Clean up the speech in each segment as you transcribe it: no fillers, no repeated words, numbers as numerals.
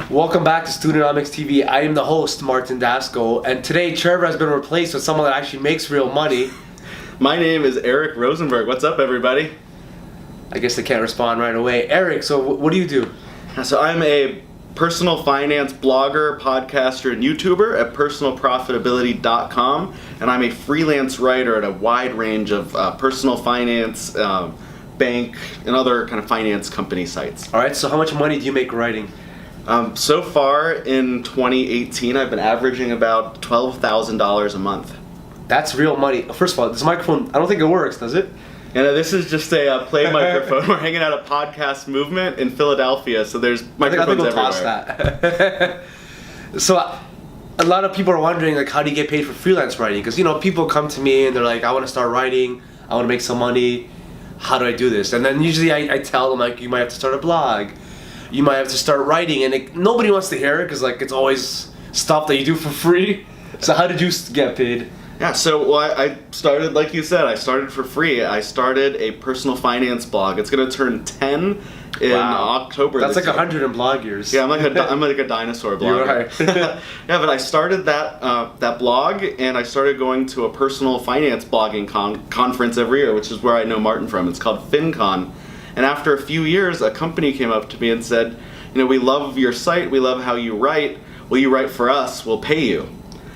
Welcome back to Studentonomics TV. I am the host, Martin Dasco, and today Trevor has been replaced with someone that actually makes real money. My name is Eric Rosenberg. What's up, everybody? I guess they can't respond right away. Eric, so what do you do? So I'm a personal finance blogger, podcaster, and YouTuber at personalprofitability.com, and I'm a freelance writer at a wide range of personal finance, bank, and other kind of finance company sites. All right, so how much money do you make writing? So far in 2018, I've been averaging about $12,000 a month. That's real money. First of all, this microphone, I don't think it works, does it? And this is just a play microphone. We're hanging out a podcast movement in Philadelphia, so there's microphones everywhere. Toss that. So a lot of people are wondering, like, how do you get paid for freelance writing? Because, people come to me and they're like, I want to start writing, I want to make some money, how do I do this? And then usually I tell them, like, you might have to start a blog, you might have to start writing, and nobody wants to hear it because, like, it's always stuff that you do for free. So how did you get paid? Yeah, so I started, like you said, I started for free. I started a personal finance blog. It's going to turn 10 in October. That's like year. 100 in blog years. Yeah, I'm like a dinosaur blogger. You're right. Yeah, but I started that blog, and I started going to a personal finance blogging conference every year, which is where I know Martin from. It's called FinCon. And after a few years, a company came up to me and said, we love your site, we love how you write. Will you write for us? We'll pay you.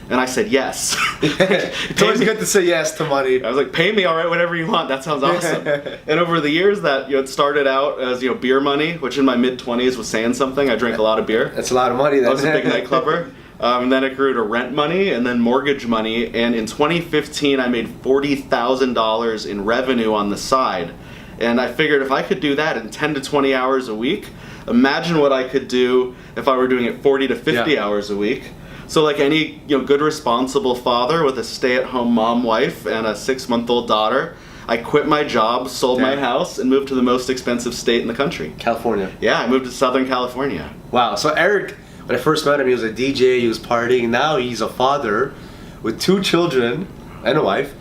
And I said yes. It's always good to say yes to money. I was like, pay me, I'll write whatever you want. That sounds awesome. And over the years, that it started out as beer money, which in my mid-20s was saying something. I drank a lot of beer. That's a lot of money. I was a big nightclubber. And then it grew to rent money and then mortgage money. And in 2015, I made $40,000 in revenue on the side. And I figured if I could do that in 10 to 20 hours a week, imagine what I could do if I were doing it 40 to 50 hours a week. So like any good responsible father with a stay-at-home mom wife and a 6-month-old daughter, I quit my job, sold my house, and moved to the most expensive state in the country. California. Yeah, I moved to Southern California. Wow. So Eric, when I first met him, he was a DJ, he was partying. Now he's a father with 2 children and a wife,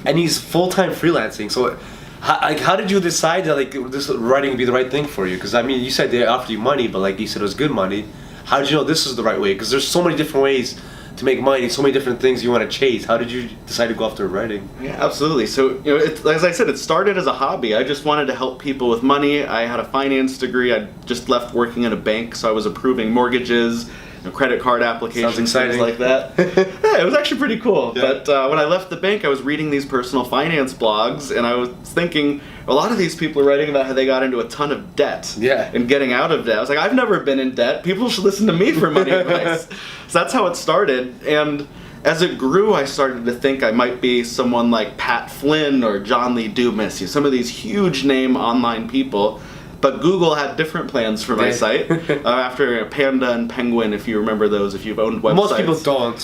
and he's full-time freelancing. So how did you decide that this writing would be the right thing for you? Because you said they offered you money, but like you said, it was good money. How did you know this is the right way? Because there's so many different ways to make money, so many different things you want to chase. How did you decide to go after writing? Yeah, absolutely. So, as I said, it started as a hobby. I just wanted to help people with money. I had a finance degree. I just left working in a bank, so I was approving mortgages, credit card applications, things like that. Yeah, it was actually pretty cool. Yeah. But when I left the bank, I was reading these personal finance blogs, and I was thinking, a lot of these people are writing about how they got into a ton of debt and getting out of debt. I was like, I've never been in debt. People should listen to me for money advice. So that's how it started. And as it grew, I started to think I might be someone like Pat Flynn or John Lee Dumas, some of these huge name online people. But Google had different plans for my site. After Panda and Penguin, if you remember those, if you've owned websites. Most people don't.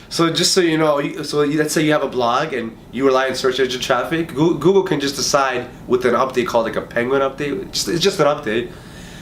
So just so you know, let's say you have a blog and you rely on search engine traffic. Google can just decide with an update called like a Penguin update. It's just an update.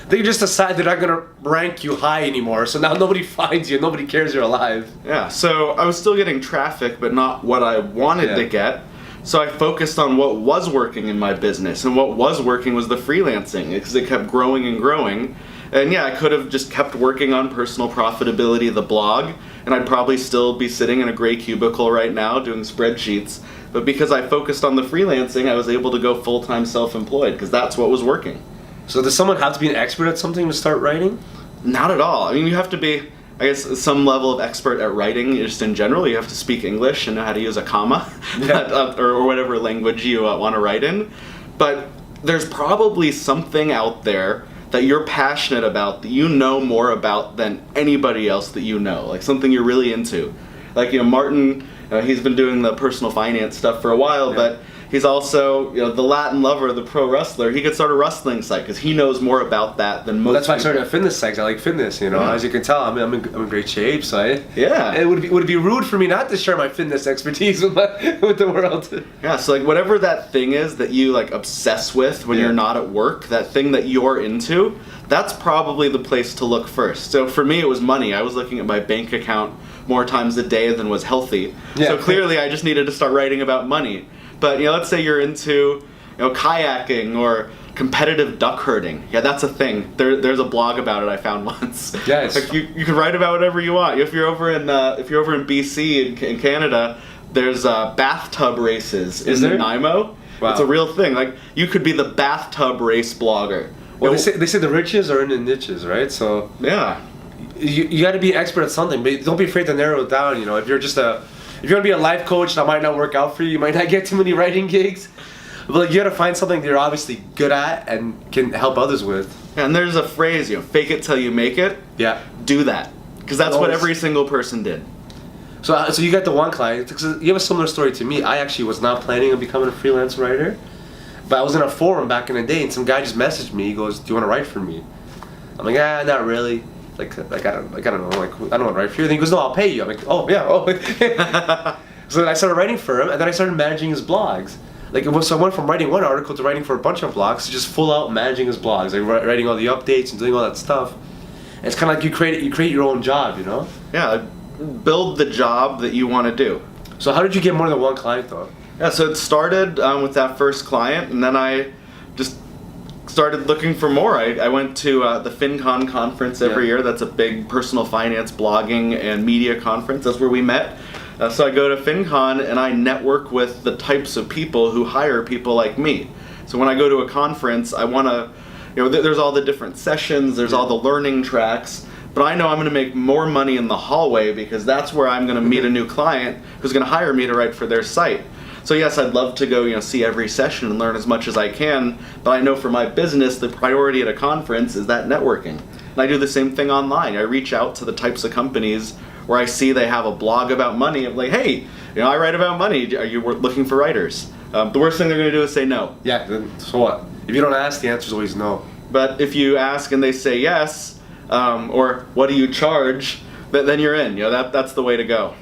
They can just decide they're not going to rank you high anymore. So now nobody finds you. Nobody cares you're alive. Yeah. So I was still getting traffic, but not what I wanted to get. So I focused on what was working in my business, and what was working was the freelancing, because it kept growing and growing. And I could have just kept working on personal profitability, the blog, and I'd probably still be sitting in a gray cubicle right now doing spreadsheets. But because I focused on the freelancing, I was able to go full-time self-employed, because that's what was working. So does someone have to be an expert at something to start writing? Not at all. You have to be, I guess, some level of expert at writing. Just in general, you have to speak English and know how to use a comma, or whatever language you want to write in. But there's probably something out there that you're passionate about, that you know more about than anybody else that you know, like something you're really into. Like Martin, he's been doing the personal finance stuff for a while, but he's also the Latin lover, the pro wrestler. He could start a wrestling site because he knows more about that than most. That's why I started a fitness site. I like fitness, As you can tell, I'm in great shape. So it would be rude for me not to share my fitness expertise with the world. Yeah. So whatever that thing is that you obsess with when you're not at work, that thing that you're into, that's probably the place to look first. So for me, it was money. I was looking at my bank account more times a day than was healthy. Yeah. So clearly, I just needed to start writing about money. But let's say you're into kayaking or competitive duck herding. Yeah, that's a thing. There's a blog about it I found once. Yes. Like you can write about whatever you want. If you're over in BC in Canada, there's bathtub races in Nanaimo. Wow. It's a real thing. Like you could be the bathtub race blogger. Well, they say the riches are in the niches, right? So yeah, you got to be an expert at something, but don't be afraid to narrow it down. If you're gonna be a life coach, that might not work out for you. You might not get too many writing gigs, but you got to find something that you're obviously good at and can help others with. And there's a phrase, fake it till you make it. Yeah. Do that, because that's what every single person did. So you got the one client. You have a similar story to me. I actually was not planning on becoming a freelance writer, but I was in a forum back in the day, and some guy just messaged me. He goes, "Do you want to write for me?" I'm like, not really. Like I don't know. Like I don't want to write for you. And he goes, "No, I'll pay you." I'm like, "Oh yeah, oh." So then I started writing for him, and then I started managing his blogs. So I went from writing one article to writing for a bunch of blogs to just full out managing his blogs, like writing all the updates and doing all that stuff. And it's kind of like you create your own job, Yeah. Build the job that you want to do. So how did you get more than one client though? Yeah, so it started with that first client, and then I just started looking for more. I went to the FinCon conference every year. That's a big personal finance, blogging, and media conference. That's where we met. So I go to FinCon and I network with the types of people who hire people like me. So when I go to a conference, I want to, there's all the different sessions, there's all the learning tracks. But I know I'm going to make more money in the hallway because that's where I'm going to meet a new client who's going to hire me to write for their site. So yes, I'd love to go, see every session and learn as much as I can. But I know for my business, the priority at a conference is that networking. And I do the same thing online. I reach out to the types of companies where I see they have a blog about money. I'm like, hey, I write about money. Are you looking for writers? The worst thing they're going to do is say no. Yeah. Then so what? If you don't ask, the answer is always no. But if you ask and they say yes, or what do you charge, then you're in. That's the way to go.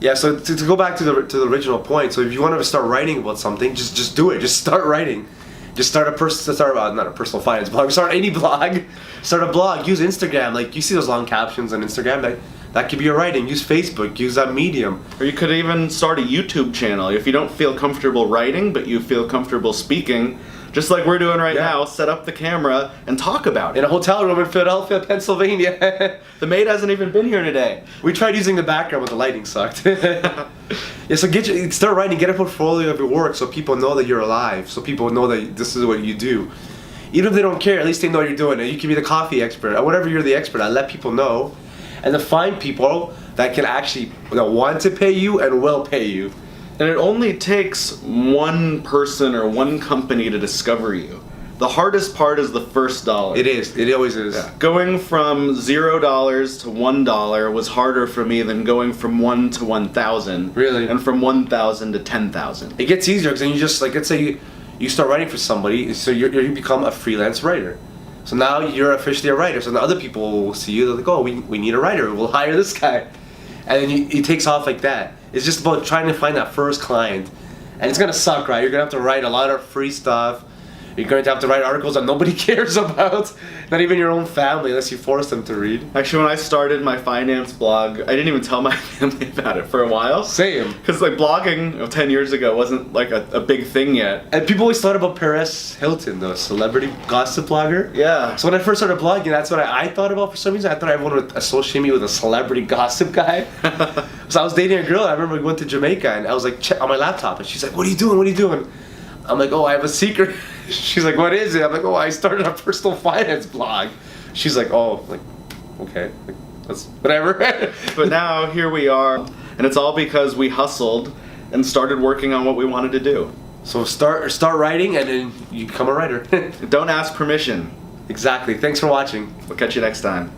Yeah. So to go back to the original point. So if you want to start writing about something, just do it. Just start writing. Just start not a personal finance blog. Start any blog. Start a blog. Use Instagram. Like you see those long captions on Instagram. That could be your writing. Use Facebook. Use that Medium. Or you could even start a YouTube channel if you don't feel comfortable writing, but you feel comfortable speaking. Just like we're doing right now, set up the camera and talk about it. In a hotel room in Philadelphia, Pennsylvania. The maid hasn't even been here today. We tried using the background, but the lighting sucked. Yeah, so start writing, get a portfolio of your work so people know that you're alive, so people know that this is what you do. Even if they don't care, at least they know you're doing it. You can be the coffee expert, or whatever you're the expert at, let people know. And to find people that can actually, that want to pay you and will pay you. And it only takes one person or one company to discover you. The hardest part is the first dollar. It is. It always is. Yeah. Going from $0 to $1 was harder for me than going from 1 to 1,000. Really? And from 1,000 to 10,000. It gets easier because then you just, like, let's say you start writing for somebody, so you become a freelance writer. So now you're officially a writer. So the other people will see you, they're like, oh, we need a writer. We'll hire this guy. And then it takes off like that. It's just about trying to find that first client. And it's going to suck, right? You're going to have to write a lot of free stuff. You're going to have to write articles that nobody cares about. Not even your own family, unless you force them to read. Actually, when I started my finance blog, I didn't even tell my family about it for a while. Same. Because blogging 10 years ago wasn't like a big thing yet. And people always thought about Paris Hilton, the celebrity gossip blogger. Yeah. So when I first started blogging, that's what I thought about for some reason. I thought everyone would associate me with a celebrity gossip guy. So I was dating a girl. I remember we went to Jamaica, and I was like on my laptop, and she's like, "What are you doing? What are you doing?" I'm like, "Oh, I have a secret." She's like, "What is it?" I'm like, "Oh, I started a personal finance blog." She's like, "Oh, like, okay, like, that's whatever." But now here we are, and it's all because we hustled and started working on what we wanted to do. So start writing, and then you become a writer. Don't ask permission. Exactly. Thanks for watching. We'll catch you next time.